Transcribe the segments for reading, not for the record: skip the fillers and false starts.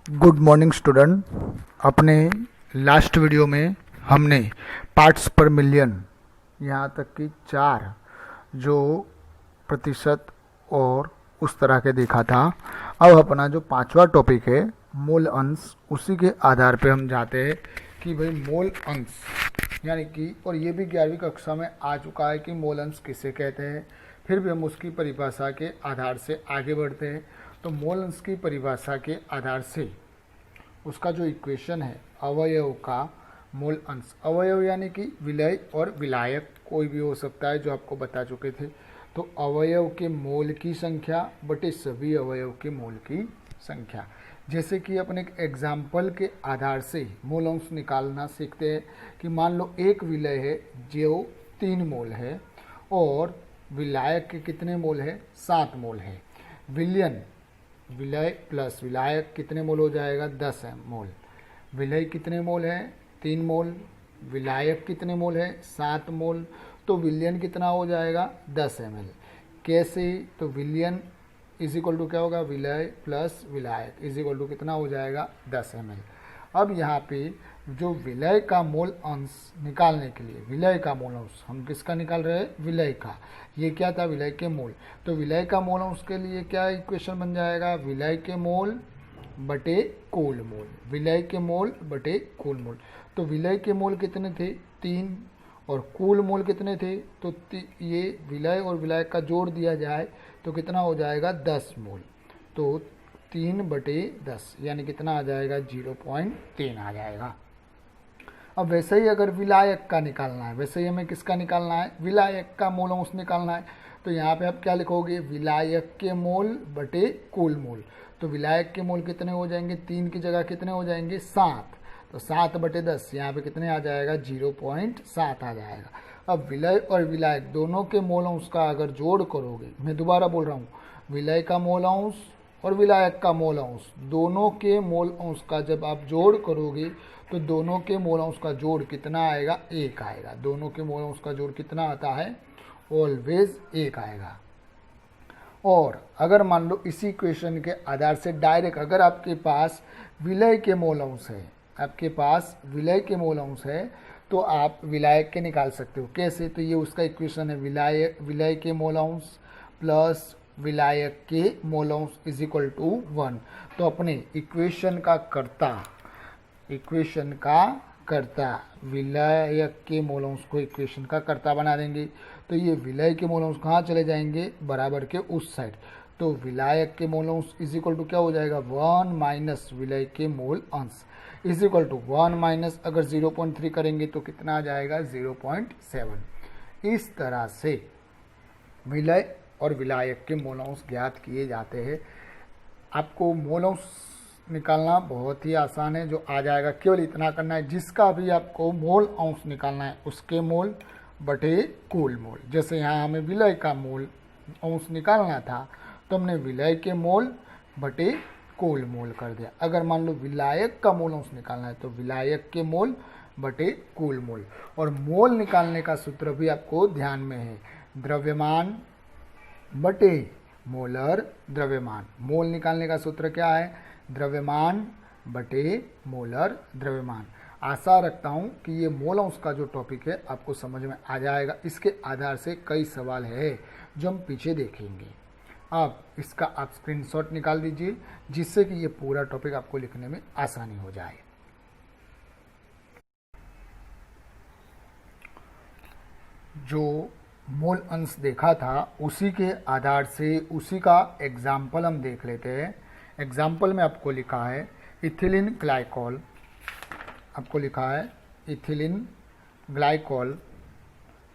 Good morning student. अपने last video में हमने पार्ट्स पर मिलियन यहाँ तक कि 4 जो प्रतिशत और उस तरह के देखा था। अब अपना जो 5वां टॉपिक है मूल अंश, उसी के आधार पे हम जाते हैं कि भाई मूल अंश यानी कि, और ये भी 11वीं कक्षा में आ चुका है कि मूल अंश किसे कहते हैं। फिर भी हम उसकी परिभाषा के आधार से आगे बढ़ते हैं। तो मूल अंश की परिभाषा के आधार से उसका जो इक्वेशन है अवयव का मूल अंश, अवयव यानी कि विलय और विलायक कोई भी हो सकता है जो आपको बता चुके थे। तो अवयव के मोल की संख्या बटे सभी अवयव के मोल की संख्या। जैसे कि अपने एक एग्जाम्पल के आधार से मूल अंश निकालना सीखते हैं कि मान लो एक विलय है जो 3 मोल है और विलायक के कितने मोल है, 7 मोल है। विलयन, विलय प्लस विलायक कितने मोल हो जाएगा, 10 मोल। विलय कितने मोल है, 3 मोल। विलायक कितने मोल है, 7 मोल। तो विलयन कितना हो जाएगा, 10 ml। कैसे, तो विलयन इज इक्वल टू क्या होगा, विलय प्लस विलायक इज इक्वल टू कितना हो जाएगा, 10 ml। अब यहाँ पे जो विलय का मोल अंश निकालने के लिए, विलय का मोल अंश हम किसका निकाल रहे हैं, विलय का। ये क्या था, विलय के मोल। तो विलय का मोल अंश के लिए क्या इक्वेशन बन जाएगा, विलय के मोल बटे कुल मोल। विलय के मोल बटे कुल मोल। तो विलय के मोल कितने थे, 3, और कुल मोल कितने थे, तो ये विलय और विलायक का जोड़ दिया जाए तो कितना हो जाएगा, 10 मोल। तो 3/10 यानी कितना आ जाएगा, 0.3 आ जाएगा। अब वैसे ही अगर विलायक का निकालना है, वैसे ही हमें किसका निकालना है, विलायक का मोल अंश निकालना है। तो यहाँ पे आप क्या लिखोगे, विलायक के मोल बटे कुल मोल। तो विलायक के मोल कितने हो जाएंगे, 3 की जगह कितने हो जाएंगे, 7। तो 7/10 यहाँ पे कितने आ जाएगा, 0.7 आ जाएगा। अब विलय और विलायक दोनों के मोल अंश का अगर जोड़ करोगे, मैं दोबारा बोल रहा हूँ, विलय का मोल अंश और विलायक का मोल अंश, दोनों के मोल अंश का जब आप जोड़ करोगे तो दोनों के मोल अंश का जोड़ कितना आएगा, 1 आएगा। दोनों के मोल अंश का जोड़ कितना आता है, ऑलवेज 1 आएगा। और अगर मान लो इसी इक्वेशन के आधार से डायरेक्ट अगर आपके पास विलय के मोल अंश है, आपके पास विलय के मोल अंश है, तो आप विलायक के निकाल सकते हो। कैसे, तो ये उसका इक्वेशन है, विलय के मोल अंश प्लस विलायक के मोल अंश इज इक्वल टू 1। तो अपने इक्वेशन का कर्ता विलायक के मोल अंश को इक्वेशन का कर्ता बना देंगे। तो ये विलय के मोल अंश कहाँ चले जाएंगे, बराबर के उस साइड। तो विलायक के मोल अंश इज इक्वल टू क्या हो जाएगा, 1 माइनस विलय के मोल अंश इज इक्वल टू 1 माइनस अगर 0.3 करेंगे तो कितना आ जाएगा, 0.7। इस तरह से विलय और विलायक के मोल अंश ज्ञात किए जाते हैं। आपको मोल अंश निकालना बहुत ही आसान है, जो आ जाएगा, केवल इतना करना है, जिसका भी आपको मोल अंश निकालना है उसके मोल बटे कुल मोल। जैसे यहाँ हमें विलय का मोल अंश निकालना था तो हमने विलय के मोल बटे कुल मोल कर दिया। अगर मान लो विलायक का मोल अंश निकालना है तो विलायक के मोल बटे कुल मोल। और मोल निकालने का सूत्र भी आपको ध्यान में है, द्रव्यमान बटे मोलर द्रव्यमान। मोल निकालने का सूत्र क्या है, द्रव्यमान बटे मोलर द्रव्यमान। आशा रखता हूँ कि ये मोल अंश का जो टॉपिक है आपको समझ में आ जाएगा। इसके आधार से कई सवाल है जो हम पीछे देखेंगे। अब इसका आप स्क्रीनशॉट निकाल दीजिए जिससे कि ये पूरा टॉपिक आपको लिखने में आसानी हो जाए। जो मोल अंश देखा था उसी के आधार से उसी का एग्जाम्पल हम देख लेते हैं। एग्जाम्पल में आपको लिखा है इथिलीन ग्लाइकॉल, आपको लिखा है इथिलीन ग्लाइकॉल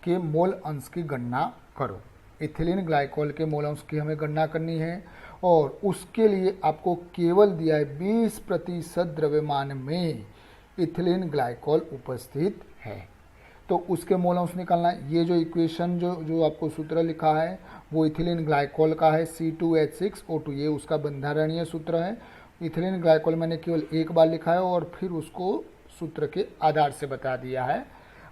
के मोल अंश की गणना करो। इथिलीन ग्लाइकॉल के मोल अंश की हमें गणना करनी है और उसके लिए आपको केवल दिया है 20% द्रव्यमान में इथिलीन ग्लाइकॉल उपस्थित है। तो उसके मोल अंश निकालना है। ये जो इक्वेशन जो आपको सूत्र लिखा है वो इथिलीन ग्लाइकॉल का है, C2H6O2, ये उसका बंधारणीय सूत्र है। इथिलीन ग्लाइकॉल मैंने केवल एक बार लिखा है और फिर उसको सूत्र के आधार से बता दिया है।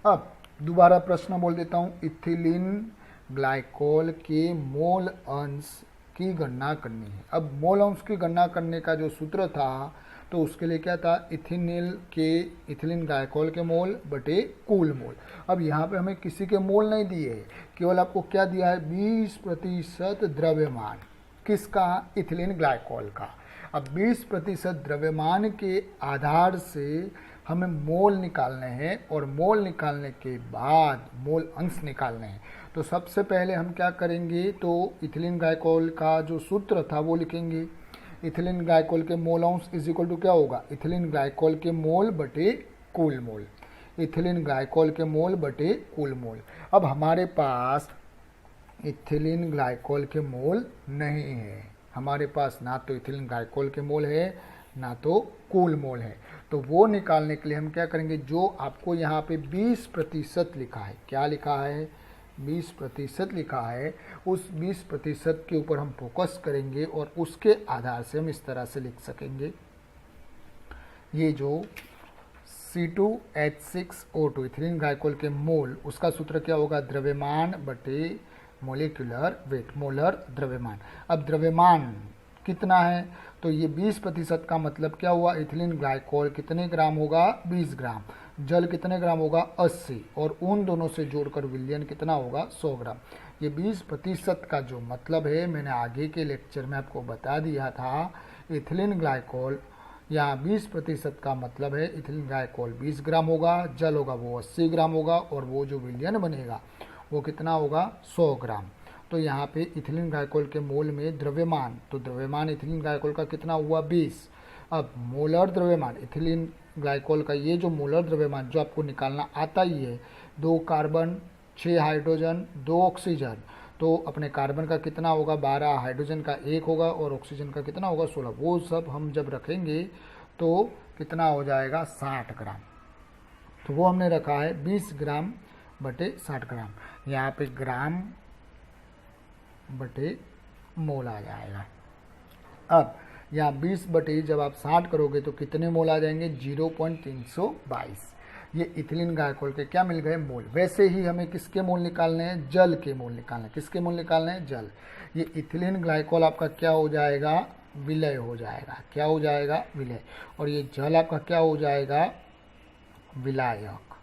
अब दोबारा प्रश्न बोल देता हूँ, इथिलीन ग्लाइकॉल के मोल अंश की गणना करनी है। अब मोल अंश की गणना करने का जो सूत्र था तो उसके लिए क्या था, इथिनिल के इथिलीन ग्लाइकोल के मोल बटे कुल मोल। अब यहाँ पे हमें किसी के मोल नहीं दिए, केवल आपको क्या दिया है, 20% द्रव्यमान किसका, इथिलीन ग्लाइकोल का। अब 20% द्रव्यमान के आधार से हमें मोल निकालने हैं और मोल निकालने के बाद मोल अंश निकालने हैं। तो सबसे पहले हम क्या करेंगे, तो इथिलीन ग्लाइकोल का जो सूत्र था वो लिखेंगे। इथिलीन ग्लाइकोल के मोल अंश इज इक्वल टू क्या होगा, इथिलीन ग्लाइकोल के मोल बटे कुल मोल, इथिलीन ग्लाइकोल के मोल बटे कुल मोल। अब हमारे पास इथिलीन ग्लाइकोल के मोल नहीं है, हमारे पास ना तो इथिलीन ग्लाइकोल के मोल है ना तो कुल मोल है। तो वो निकालने के लिए हम क्या करेंगे, जो आपको यहाँ पे 20% लिखा है, क्या लिखा है, 20% लिखा है, उस 20% के ऊपर हम फोकस करेंगे और उसके आधार से हम इस तरह से लिख सकेंगे। ये जो C2H6O2 इथिलीन ग्लाइकोल के मोल, उसका सूत्र क्या होगा, द्रव्यमान बटे मोलिकुलर वेट, मोलर द्रव्यमान। अब द्रव्यमान कितना है, तो ये 20% का मतलब क्या हुआ, इथिलीन ग्लाइकोल कितने ग्राम होगा, 20 ग्राम, जल कितने ग्राम होगा, 80, और उन दोनों से जोड़कर विलयन कितना होगा, 100 ग्राम। ये 20% का जो मतलब है, मैंने आगे के लेक्चर में आपको बता दिया था। इथिलीन ग्लाइकोल यहाँ 20% का मतलब है इथिलीन ग्लाइकोल 20 ग्राम होगा, जल होगा वो 80 ग्राम होगा, और वो जो विलयन बनेगा वो कितना होगा, 100 ग्राम। तो यहाँ पे इथिलीन ग्लाइकोल के मोल में द्रव्यमान, तो द्रव्यमान इथिलीन ग्लाइकोल का कितना हुआ, 20। अब मोलर द्रव्यमान इथिलीन ग्लाइकोल का, ये जो मोलर द्रव्यमान जो आपको निकालना आता ही है, 2 कार्बन 6 हाइड्रोजन 2 ऑक्सीजन, तो अपने कार्बन का कितना होगा, 12, हाइड्रोजन का 1 होगा और ऑक्सीजन का कितना होगा, 16। वो सब हम जब रखेंगे तो कितना हो जाएगा, 60 ग्राम। तो वो हमने रखा है 20 ग्राम बटे 60 ग्राम, यहाँ पे ग्राम बटे मोल आ जाएगा। अब यहाँ 20 बटे जब आप 60 करोगे तो कितने मोल आ जाएंगे, 0.322। ये इथिलीन ग्लाइकोल के क्या मिल गए, मोल। वैसे ही हमें किसके मोल निकालने हैं, जल के मोल निकालने हैं। किसके मोल निकालने हैं, जल। ये इथिलीन ग्लाइकोल आपका क्या हो जाएगा, विलय हो जाएगा, क्या हो जाएगा, विलय। और ये जल आपका क्या हो जाएगा, विलायक।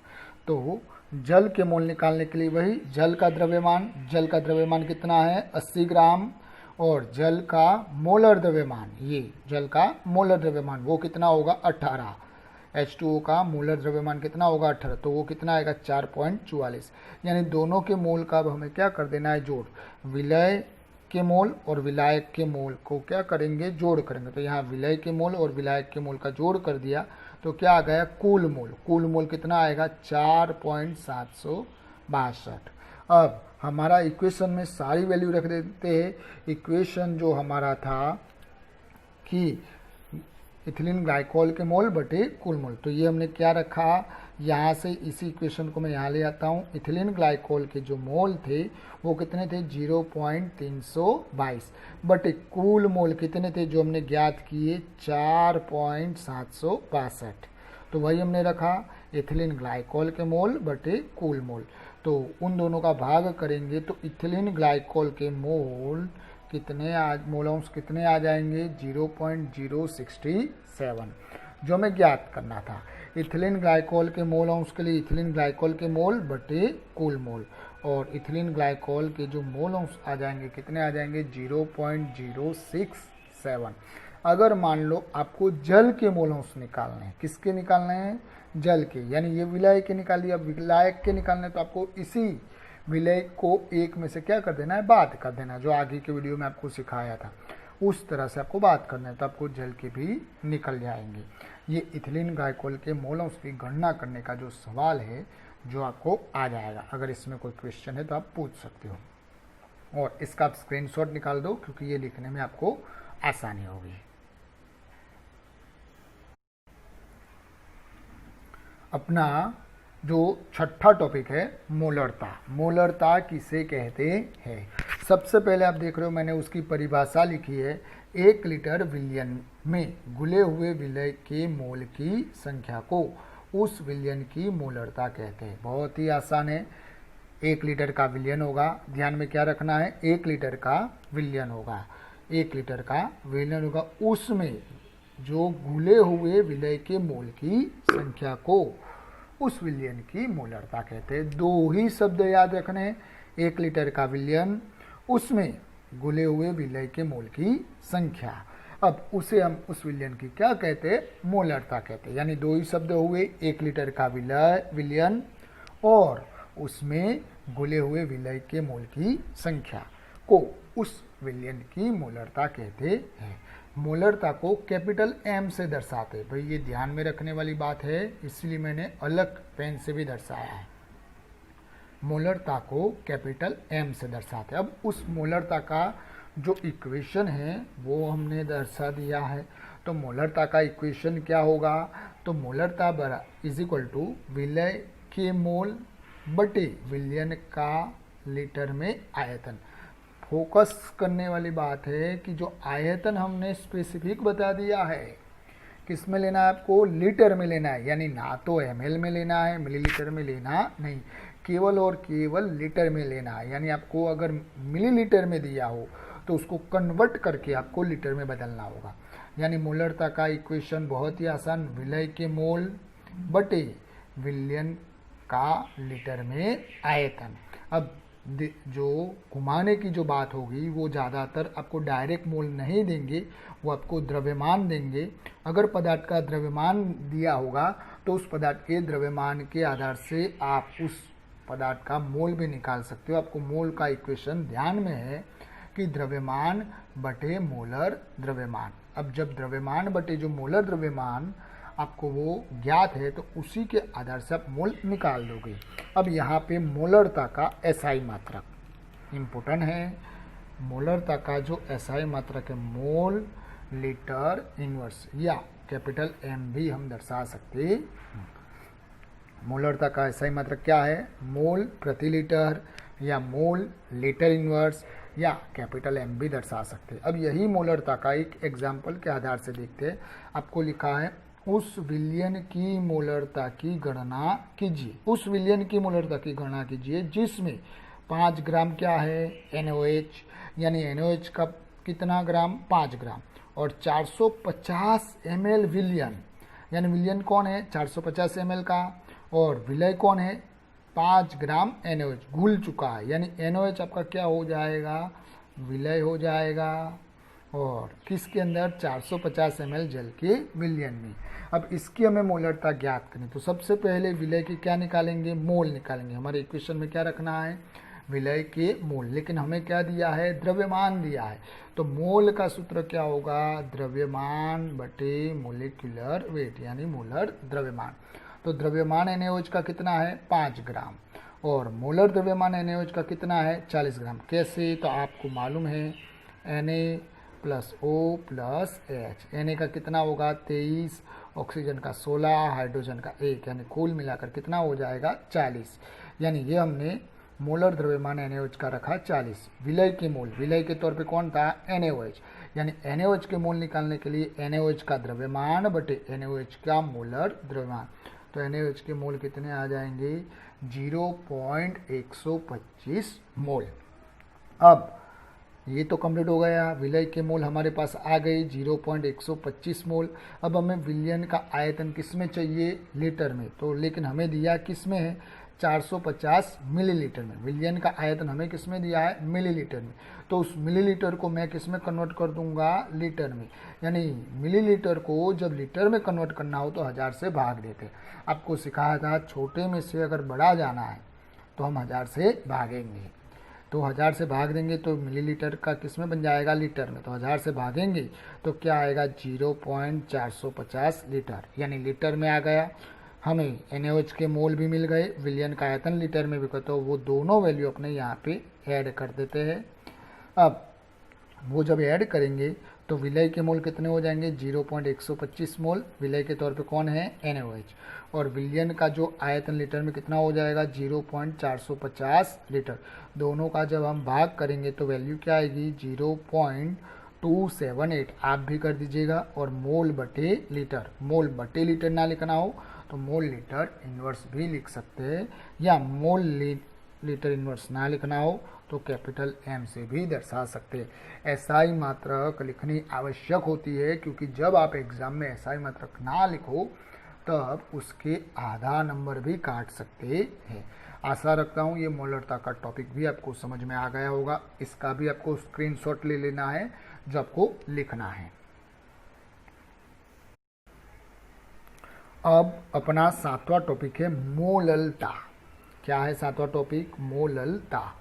तो जल के मोल निकालने के लिए वही जल का द्रव्यमान कितना है, 80 ग्राम, और जल का मोलर द्रव्यमान, ये जल का मोलर द्रव्यमान वो कितना होगा, 18। H2O का मोलर द्रव्यमान कितना होगा, 18, तो वो कितना आएगा, 4.44। यानी दोनों के मोल का अब हमें क्या कर देना है, जोड़। विलय के मोल और विलायक के मोल को क्या करेंगे, जोड़ करेंगे। तो यहाँ विलय के मोल और विलायक के मोल का जोड़ कर दिया तो क्या आ गया, कुल मोल। कुल मोल कितना आएगा, 4.762। अब हमारा इक्वेशन में सारी वैल्यू रख देते हैं। इक्वेशन जो हमारा था कि इथिलीन ग्लाइकोल के मोल बटे कुल मोल, तो ये हमने क्या रखा, यहाँ से इसी इक्वेशन को मैं यहाँ ले आता हूँ। इथिलीन ग्लाइकोल के जो मोल थे वो कितने थे, 0.322, बटे कुल मोल कितने थे जो हमने ज्ञात किए, 4.762। तो वही हमने रखा, इथिलीन ग्लाइकोल के मोल बटे कुल मोल। तो उन दोनों का भाग करेंगे तो इथिलीन ग्लाइकोल के मोल कितने मोल अंश कितने आ जाएंगे, 0.067, जो हमें ज्ञात करना था। इथिलीन ग्लाइकोल के मोल अंश के लिए इथिलीन ग्लाइकोल के मोल बटे कुल मोल, और इथिलीन ग्लाइकोल के जो मोल अंश आ जाएंगे कितने आ जाएंगे, 0.067। अगर मान लो आपको जल के मोल अंश निकालने हैं, किसके निकालने हैं, जल के, यानी ये विलायक के निकाल दिया। विलायक के निकालने तो आपको इसी विलय को एक में से क्या कर देना है, बात कर देना, जो आगे के वीडियो में आपको सिखाया था उस तरह से आपको बात करना है, तो आपको जल के भी निकल जाएंगे। ये इथिलीन ग्लाइकोल के मोल अंश की गणना करने का जो सवाल है जो आपको आ जाएगा। अगर इसमें कोई क्वेश्चन है तो आप पूछ सकते हो, और इसका आप स्क्रीनशॉट निकाल दो क्योंकि ये लिखने में आपको आसानी होगी। अपना जो छठा टॉपिक है, मोलरता। मोलरता किसे कहते हैं, सबसे पहले आप देख रहे हो मैंने उसकी परिभाषा लिखी है, 1 लीटर विलयन में घुले हुए विलय के मोल की संख्या को उस विलयन की मोलरता कहते हैं। बहुत ही आसान है। 1 लीटर का विलयन होगा, ध्यान में क्या रखना है, 1 लीटर का विलयन होगा, 1 लीटर का विलयन होगा, उसमें जो घुले हुए विलय के मोल की संख्या को उस विलयन की मोलरता कहते हैं। दो ही शब्द याद रखने हैं, 1 लीटर का विलयन, उसमें घुले हुए विलय के मोल की संख्या। अब उसे हम उस विलयन की क्या कहते हैं? मोलरता कहते हैं। यानी दो ही शब्द हुए, 1 लीटर का विलयन और उसमें घुले हुए विलय के मोल की संख्या को उस विलयन की मोलरता कहते हैं। मोलरता को कैपिटल एम से दर्शाते हैं। भाई ये ध्यान में रखने वाली बात है, इसलिए मैंने अलग पेन से भी दर्शाया है। मोलरता को कैपिटल एम से दर्शाते हैं। अब उस मोलरता का जो इक्वेशन है वो हमने दर्शा दिया है। तो मोलरता का इक्वेशन क्या होगा? तो मोलरता इज इक्वल टू विलय के मोल बटे विलयन का लीटर में आयतन। फोकस करने वाली बात है कि जो आयतन हमने स्पेसिफिक बता दिया है, किस में लेना है आपको? लीटर में लेना है। यानी ना तो ml में लेना है, मिलीलीटर में लेना नहीं, केवल और केवल लीटर में लेना है। यानी आपको अगर मिलीलीटर में दिया हो तो उसको कन्वर्ट करके आपको लीटर में बदलना होगा। यानी मोलरता का इक्वेशन बहुत ही आसान, विलय के मोल बटे विलयन का लीटर में आयतन। अब जो घुमाने की जो बात होगी वो ज़्यादातर आपको डायरेक्ट मोल नहीं देंगे, वो आपको द्रव्यमान देंगे। अगर पदार्थ का द्रव्यमान दिया होगा तो उस पदार्थ के द्रव्यमान के आधार से आप उस पदार्थ का मोल भी निकाल सकते हो। आपको मोल का इक्वेशन ध्यान में है कि द्रव्यमान बटे मोलर द्रव्यमान। अब जब द्रव्यमान बटे जो मोलर द्रव्यमान आपको वो ज्ञात है तो उसी के आधार से आप मोल निकाल दोगे। अब यहाँ पे मोलरता का एसआई मात्रक इम्पोर्टेंट है। मोलरता का जो एसआई मात्रक है, मोल लीटर इनवर्स या कैपिटल एम भी हम दर्शा सकते। मोलरता का एसआई मात्रक क्या है? मोल प्रति लीटर या मोल लीटर इनवर्स या कैपिटल एम भी दर्शा सकते हैं। अब यही मोलरता का एक एग्जाम्पल के आधार से देखते हैं। आपको लिखा है उस विलयन की मोलरता की गणना कीजिए। उस विलयन की मोलरता की गणना कीजिए जिसमें 5 ग्राम क्या है? NaOH, यानी NaOH का कितना ग्राम? 5 ग्राम, और 450 ml विलयन, यानी विलयन कौन है? 450 ml का, और विलय कौन है? 5 ग्राम NaOH घुल चुका है। यानी NaOH आपका क्या हो जाएगा? विलय हो जाएगा, और किसके अंदर? 450 ml जल के विलयन में। अब इसकी हमें मोलरता ज्ञात करनी, तो सबसे पहले विलय की क्या निकालेंगे? मोल निकालेंगे। हमारे इक्वेशन में क्या रखना है? विलय के मोल। लेकिन हमें क्या दिया है? द्रव्यमान दिया है। तो मोल का सूत्र क्या होगा? द्रव्यमान बटे मोलिकुलर वेट, यानी मोलर द्रव्यमान। तो द्रव्यमान NaOH का कितना है? 5 ग्राम, और मोलर द्रव्यमान NaOH का कितना है? 40 ग्राम। कैसे? तो आपको मालूम है Na plus O plus H। Na का कितना होगा? 23, ऑक्सीजन का 16, हाइड्रोजन का 1, यानी कुल मिलाकर कितना हो जाएगा? 40। यानी ये हमने मोलर द्रव्यमान NaOH का रखा 40। विलय के मोल, विलय के तौर पे कौन था? NaOH। यानी NaOH के मोल निकालने के लिए NaOH का द्रव्यमान बटे NaOH का मोलर द्रव्यमान। तो NaOH के मोल कितने आ जाएंगे? 0.125 मोल। अब ये तो कंप्लीट हो गया, विलय के मोल हमारे पास आ गई 0.125 मोल। अब हमें विलयन का आयतन किस में चाहिए? लीटर में। तो लेकिन हमें दिया किस में है? 450 मिलीलीटर में। विलयन का आयतन हमें किस में दिया है? मिलीलीटर में। तो उस मिलीलीटर को मैं किस में कन्वर्ट कर दूंगा? लीटर में। यानी मिलीलीटर को जब लीटर में कन्वर्ट करना हो तो 1000 से भाग देते। आपको सिखाया था छोटे में से अगर बड़ा जाना है तो हम 1000 से भागेंगे। तो 1000 से भाग देंगे तो मिलीलीटर का किस में बन जाएगा? लीटर में। तो 1000 से भागेंगे तो क्या आएगा? 0.450 लीटर, यानी लीटर में आ गया। हमें NaOH के मोल भी मिल गए, विलयन का आयतन लीटर में भी, तो वो दोनों वैल्यू अपने यहाँ पे ऐड कर देते हैं। अब वो जब ऐड करेंगे तो विलय के मोल कितने हो जाएंगे? 0.125 मोल। विलय के तौर पे कौन है? NaOH। और विलयन का जो आयतन लीटर में कितना हो जाएगा? 0.450 लीटर। दोनों का जब हम भाग करेंगे तो वैल्यू क्या आएगी? 0.278। आप भी कर दीजिएगा। और मोल बटे लीटर, मोल बटे लीटर ना लिखना हो तो मोल लीटर इनवर्स भी लिख सकते हैं, या मोल लीटर इनवर्स ना लिखना हो तो कैपिटल एम से भी दर्शा सकते हैं। एसआई मात्रक लिखनी आवश्यक होती है, क्योंकि जब आप एग्जाम में एसआई मात्रक ना लिखो तब उसके आधा नंबर भी काट सकते हैं। आशा रखता हूँ ये मोलरता का टॉपिक भी आपको समझ में आ गया होगा। इसका भी आपको स्क्रीनशॉट ले लेना है जो आपको लिखना है। अब अपना 7वां टॉपिक है मोललता। क्या है 7वां टॉपिक? मोललता।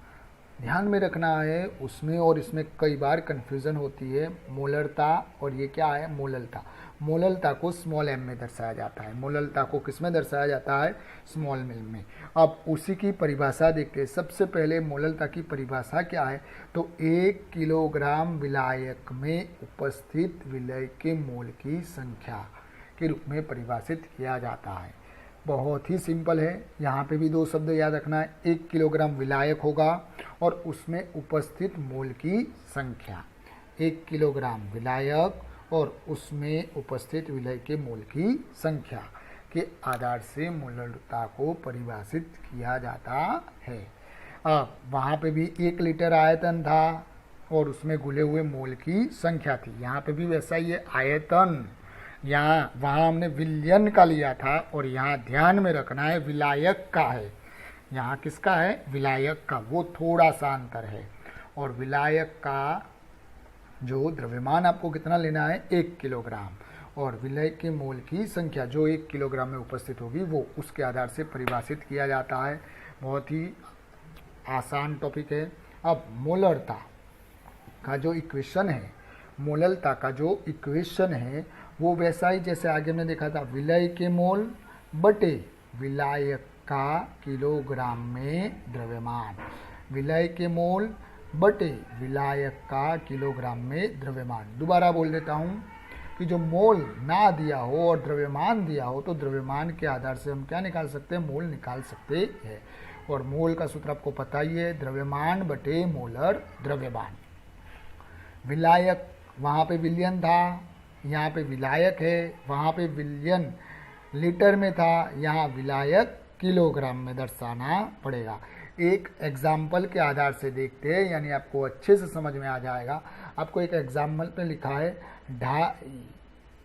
ध्यान में रखना है, उसमें और इसमें कई बार कन्फ्यूज़न होती है। मोलरता और ये क्या है? मोललता। मोललता को स्मॉल एम में दर्शाया जाता है। मोललता को किस में दर्शाया जाता है? स्मॉल एम में। अब उसी की परिभाषा देखते हैं। सबसे पहले मोललता की परिभाषा क्या है? तो 1 किलोग्राम विलायक में उपस्थित विलय के मोल की संख्या के रूप में परिभाषित किया जाता है। बहुत ही सिंपल है। यहाँ पे भी 2 शब्द याद रखना है। 1 किलोग्राम विलायक होगा और उसमें उपस्थित मोल की संख्या। 1 किलोग्राम विलायक और उसमें उपस्थित विलय के मोल की संख्या के आधार से मोलरता को परिभाषित किया जाता है। अब वहाँ पे भी 1 लीटर आयतन था और उसमें घुले हुए मोल की संख्या थी। यहाँ पे भी वैसा ही है, आयतन। यहाँ वहाँ हमने विलयन का लिया था और यहाँ ध्यान में रखना है विलायक का है। यहाँ किसका है? विलायक का। वो थोड़ा सा अंतर है। और विलायक का जो द्रव्यमान आपको कितना लेना है? 1 किलोग्राम। और विलय के मोल की संख्या जो 1 किलोग्राम में उपस्थित होगी वो उसके आधार से परिभाषित किया जाता है। बहुत ही आसान टॉपिक है। अब मोलरता का जो इक्वेशन है, मोललता का जो इक्वेशन है वो वैसा ही जैसे आगे हमने देखा था, विलय के मोल बटे विलायक का किलोग्राम में द्रव्यमान। विलय के मोल बटे विलायक का किलोग्राम में द्रव्यमान। दोबारा बोल देता हूँ कि जो मोल ना दिया हो और द्रव्यमान दिया हो तो द्रव्यमान के आधार से हम क्या निकाल सकते हैं? मोल निकाल सकते हैं। और मोल का सूत्र आपको पता ही है, द्रव्यमान बटे मोलर द्रव्यमान। विलायक वहाँ पे विलयन था, यहाँ पे विलायक है। वहाँ पे विलयन लीटर में था, यहाँ विलायक किलोग्राम में दर्शाना पड़ेगा। एक एग्जाम्पल के आधार से देखते हैं, यानी आपको अच्छे से समझ में आ जाएगा। आपको एक एग्जाम्पल पे लिखा है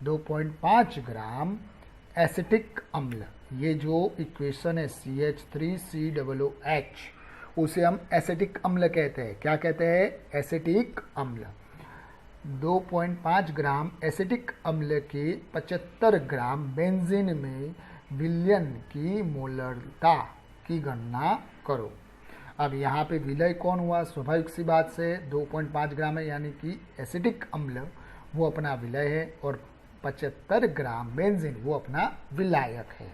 2.5 ग्राम एसिटिक अम्ल। ये जो इक्वेशन है CH3COOH, उसे हम एसिटिक अम्ल कहते हैं। क्या कहते हैं? एसिटिक अम्ल। 2.5 ग्राम एसिटिक अम्ल के 75 ग्राम बेंजीन में विलयन की मोलरता की गणना करो। अब यहाँ पे विलय कौन हुआ? स्वाभाविक सी बात से 2.5 ग्राम है, यानी कि एसिटिक अम्ल वो अपना विलय है और 75 ग्राम बेंजीन वो अपना विलायक है।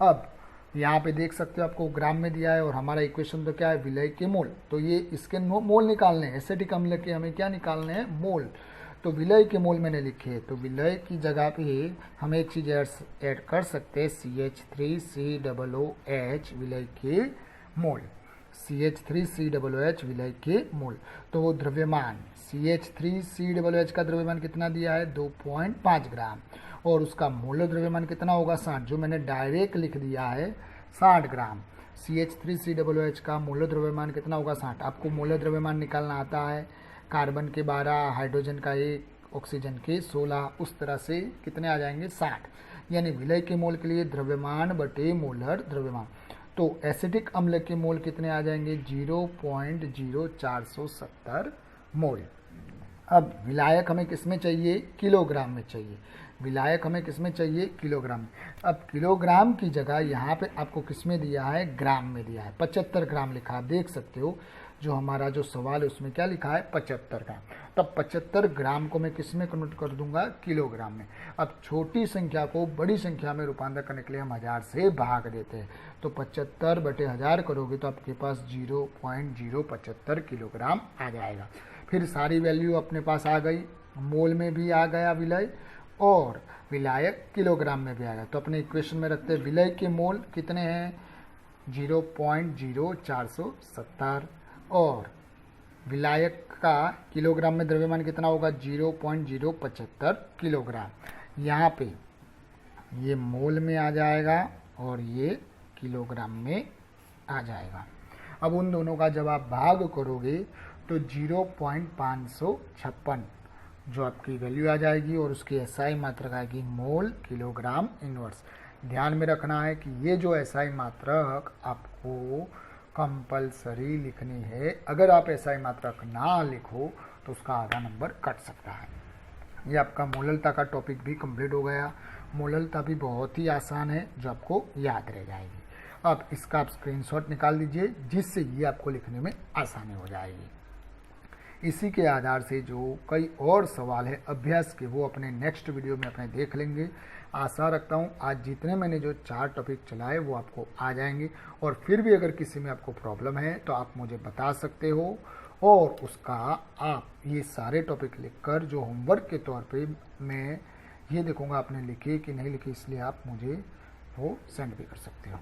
अब यहाँ पे देख सकते हो आपको ग्राम में दिया है और हमारा इक्वेशन तो क्या है? विलय के मोल। तो ये इसके मोल निकालने हैं। एसिटिक अम्ल के हमें क्या निकालने हैं? मोल। तो विलय के मोल मैंने लिखे हैं, तो विलय की जगह पे हम एक चीज़ ऐड कर सकते हैं, CH3COOH विलय के मोल। CH3COOH विलय के मोल। तो वो द्रव्यमान CH3COOH का द्रव्यमान कितना दिया है? 2.5 ग्राम। और उसका मोल द्रव्यमान कितना होगा? 60, जो मैंने डायरेक्ट लिख दिया है 60 ग्राम। CH3COOH का मोल द्रव्यमान कितना होगा? 60। आपको मोल द्रव्यमान निकालना आता है। कार्बन के 12, हाइड्रोजन का 1, ऑक्सीजन के 16, उस तरह से कितने आ जाएंगे? 60। यानी विलय के मोल के लिए द्रव्यमान बटे मोलर द्रव्यमान। तो एसिटिक अम्ल के मोल कितने आ जाएंगे? 0.0470 मोल। अब विलायक हमें किस में चाहिए? किलोग्राम में चाहिए। विलायक हमें किस में चाहिए? किलोग्राम में। अब किलोग्राम की जगह यहाँ पे आपको किस में दिया है? ग्राम में दिया है। 75 ग्राम लिखा है, देख सकते हो। जो हमारा जो सवाल है उसमें क्या लिखा है? 75 ग्राम। तब 75 ग्राम को मैं किस में कन्वर्ट कर दूंगा? किलोग्राम में। अब छोटी संख्या को बड़ी संख्या में रूपांतर करने के लिए हम 1000 से भाग देते हैं। तो 75 बटे 1000 करोगे तो आपके पास 0.075 किलोग्राम आ जाएगा। फिर सारी वैल्यू अपने पास आ गई, मोल में भी आ गया विलय और विलायक किलोग्राम में भी आ गया। तो अपने इक्वेशन में रखते हैं विलय के मोल कितने हैं? 0.0470 और विलायक का किलोग्राम में द्रव्यमान कितना होगा? 0.075 किलोग्राम। यहाँ पे ये मोल में आ जाएगा और ये किलोग्राम में आ जाएगा। अब उन दोनों का जब आप भाग करोगे तो 0.556 जो आपकी वैल्यू आ जाएगी और उसकी एसआई मात्रक आएगी मोल किलोग्राम इनवर्स। ध्यान में रखना है कि ये जो एसआई मात्रक आपको कंपलसरी लिखनी है। अगर आप एसआई मात्रक ना लिखो तो उसका आधा नंबर कट सकता है। ये आपका मोललता का टॉपिक भी कंप्लीट हो गया। मोललता भी बहुत ही आसान है जो आपको याद रह जाएगी। अब इसका आप स्क्रीनशॉट निकाल दीजिए जिससे ये आपको लिखने में आसानी हो जाएगी। इसी के आधार से जो कई और सवाल है अभ्यास के वो अपने नेक्स्ट वीडियो में अपने देख लेंगे। आशा रखता हूँ आज जितने मैंने जो 4 टॉपिक चलाए वो आपको आ जाएंगे और फिर भी अगर किसी में आपको प्रॉब्लम है तो आप मुझे बता सकते हो और उसका आप ये सारे टॉपिक लिखकर जो होमवर्क के तौर पे मैं ये देखूँगा आपने लिखे कि नहीं लिखे, इसलिए आप मुझे वो सेंड भी कर सकते हो।